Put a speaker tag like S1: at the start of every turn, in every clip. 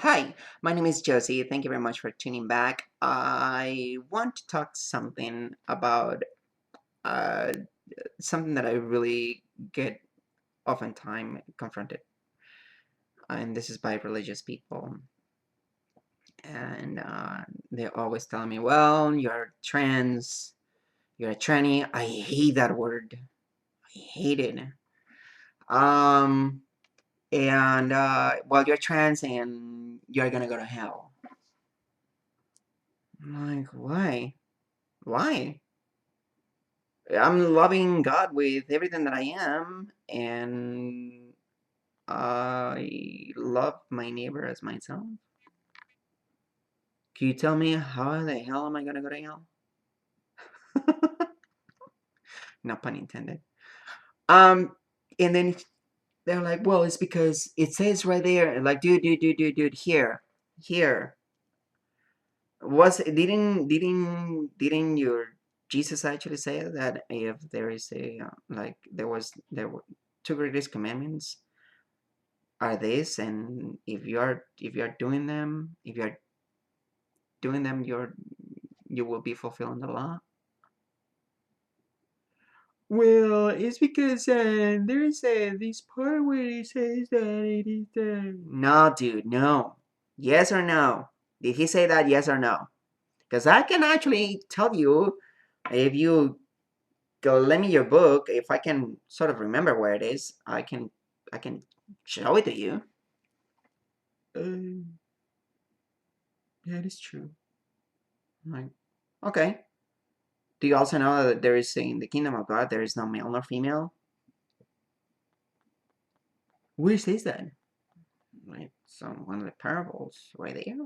S1: Hi, my name is Josie. Thank you very much for tuning back. I want to talk something about uh, something that I really get oftentimes confronted, and this is by religious people. And they always tell me, "Well, you're trans, you're a tranny." I hate that word. I hate it. Um, and well, you're trans and you're gonna go to hell. I'm like, why? Why? I'm loving God with everything that I am, and I love my neighbor as myself. Can you tell me how the hell am I gonna go to hell? No pun intended. Um, and then they're like, well, it's because it says right there, like, dude, here. Was didn't your Jesus actually say that if there is a like there were two greatest commandments are this, and if you're doing them, if you're doing them, you will be fulfilling the law. Well, it's because there is this part where it says that it is no, dude, no. Yes or no? Did he say that? Yes or no? Because I can actually tell you if you go lend me your book. If I can sort of remember where it is, I can show it to you. Uh, that is true. Like, okay. Do you also know that there is in the kingdom of God there is no male nor female? Where says that? Right, so one of the parables right there. I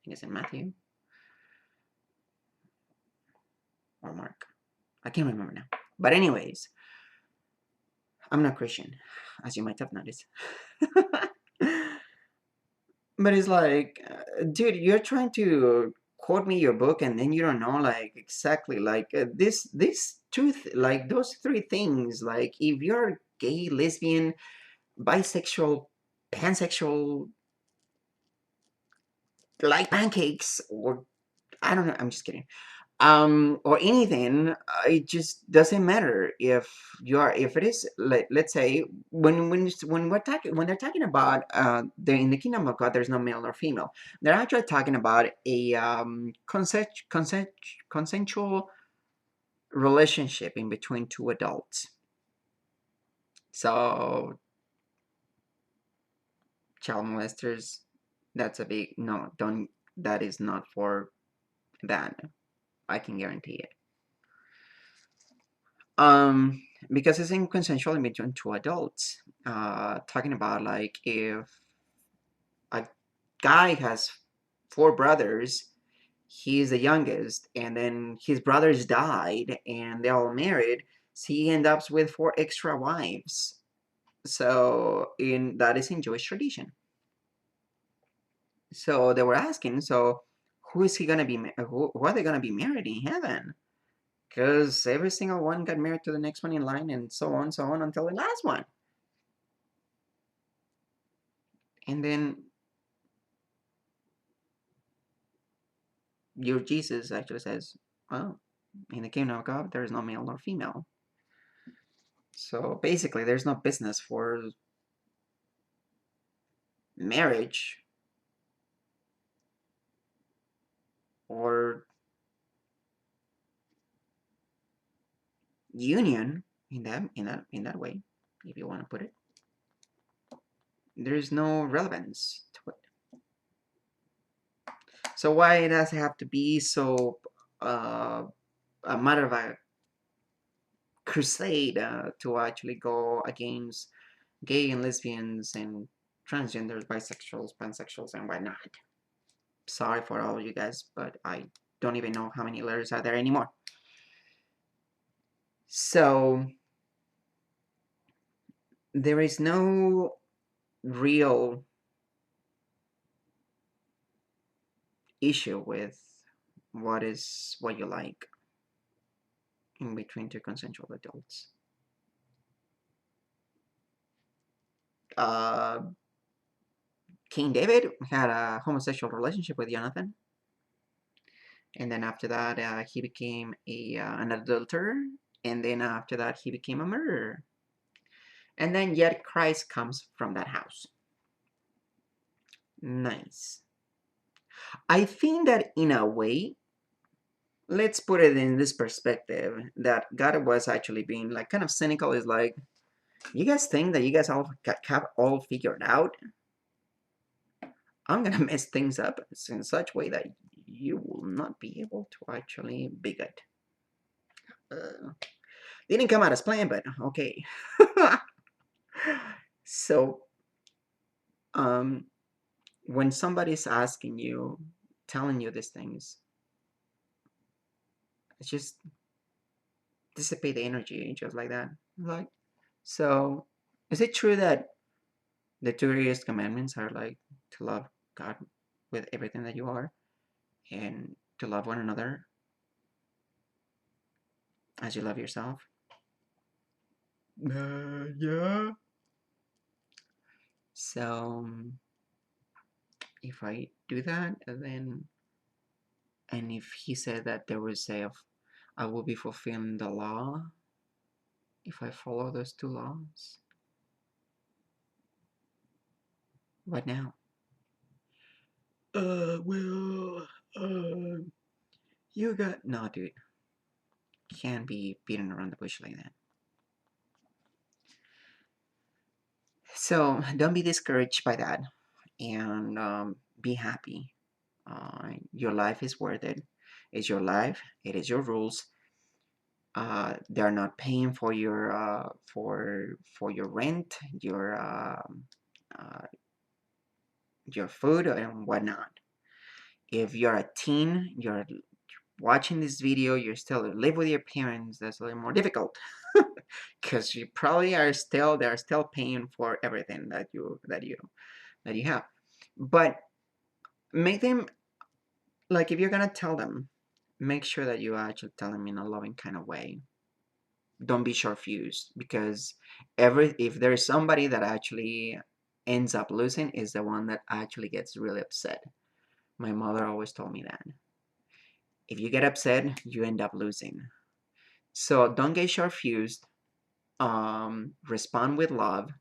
S1: think it's in Matthew or Mark. I can't remember now. But anyways, I'm not Christian, as you might have noticed. But it's like, dude, you're trying to quote me your book, and then you don't know like exactly like this truth, like those three things. Like if you're gay, lesbian, bisexual, pansexual, like pancakes, or I don't know. I'm just kidding. Or anything. It just doesn't matter if you are. If it is, let's say when they're talking about in the kingdom of God, there's no male or female. They're actually talking about a consensual relationship in between two adults. So child molesters, that's a big no. Don't. That is not for that. I can guarantee it. Um, because it's inconsensual in between two adults. Talking about like if a guy has four brothers, he's the youngest, and then his brothers died, and they're all married. So he ends up with four extra wives. So in that is in Jewish tradition. So they were asking, so who is he gonna be? Who are they gonna be married in heaven? Because every single one got married to the next one in line, and so on until the last one. And then your Jesus actually says, well, in the kingdom of God, there is no male nor female. So basically, there's no business for marriage or union in that way, if you want to put it. There's no relevance to it. So why does it have to be so uh, a matter of a crusade to actually go against gay and lesbians and transgenders, bisexuals, pansexuals, and whatnot? Sorry for all of you guys, but I don't even know how many letters are there anymore. So there is no real issue with what you like in between two consensual adults. King David had a homosexual relationship with Jonathan, and then after that, he became an adulterer, and then after that, he became a murderer. And then yet Christ comes from that house. Nice. I think that in a way, let's put it in this perspective, that God was actually being like kind of cynical. Is like, you guys think that you guys all have all figured out? I'm gonna mess things up in such way that you will not be able to actually be good. Uh, didn't come out as planned, but okay. So, um, when somebody's asking you, telling you these things, it's just dissipate the energy just like that. Like, so is it true that the two greatest commandments are like to love God with everything that you are and to love one another as you love yourself? Yeah. So if I do that, then and if he said that there was a, I will be fulfilling the law if I follow those two laws. What now? Well, you got no, dude. Can't be beating around the bush like that. So don't be discouraged by that, and be happy. Your life is worth it. It's your life. It is your rules. They're not paying for your rent, uh, your food and whatnot. If you're a teen, you're watching this video, you still live with your parents. That's a little more difficult because you probably they're still paying for everything that you have. But make them, like, if you're gonna tell them, make sure that you actually tell them in a loving kind of way. Don't be short fused, because if there's somebody that actually ends up losing, is the one that actually gets really upset. My mother always told me that if you get upset, you end up losing. So don't get short fused. Respond with love.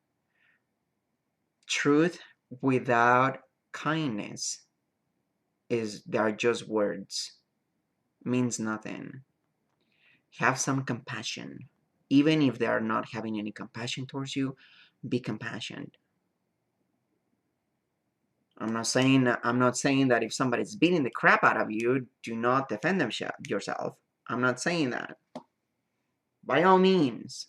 S1: Truth without kindness is they are just words, means nothing. Have some compassion. Even if they are not having any compassion towards you, be compassionate. I'm not saying that if somebody's beating the crap out of you, do not defend yourself. I'm not saying that. By all means.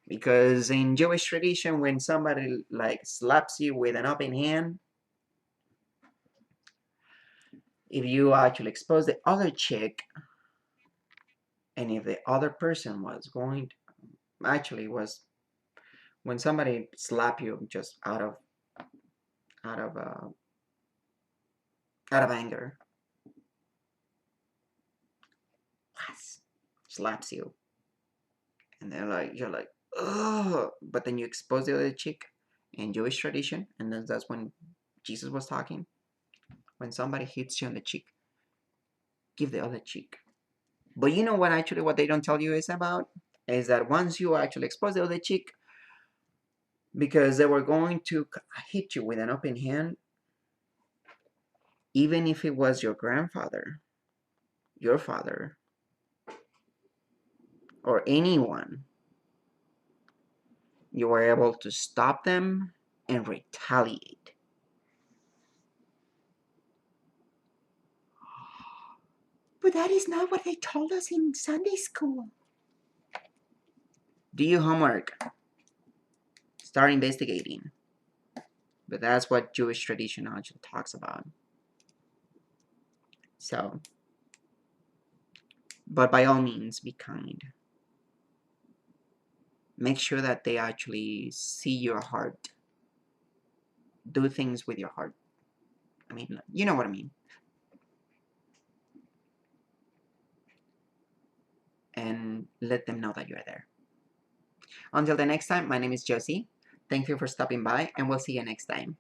S1: Because in Jewish tradition, when somebody like slaps you with an open hand, if you actually expose the other cheek, and if the other person was going to, actually was when somebody slap you just out of uh, out of anger, slaps you, and then you're like, oh, but then you expose the other cheek in Jewish tradition, and then that's when Jesus was talking. When somebody hits you on the cheek, give the other cheek. But you know what they don't tell you is that once you actually expose the other cheek, because they were going to hit you with an open hand, even if it was your grandfather, your father, or anyone, you were able to stop them and retaliate. But that is not what they told us in Sunday school. Do your homework. Start investigating. But that's what Jewish tradition actually talks about. So, but by all means, be kind. Make sure that they actually see your heart. Do things with your heart. I mean, you know what I mean. And let them know that you're there. Until the next time, my name is Josie. Thank you for stopping by, and we'll see you next time.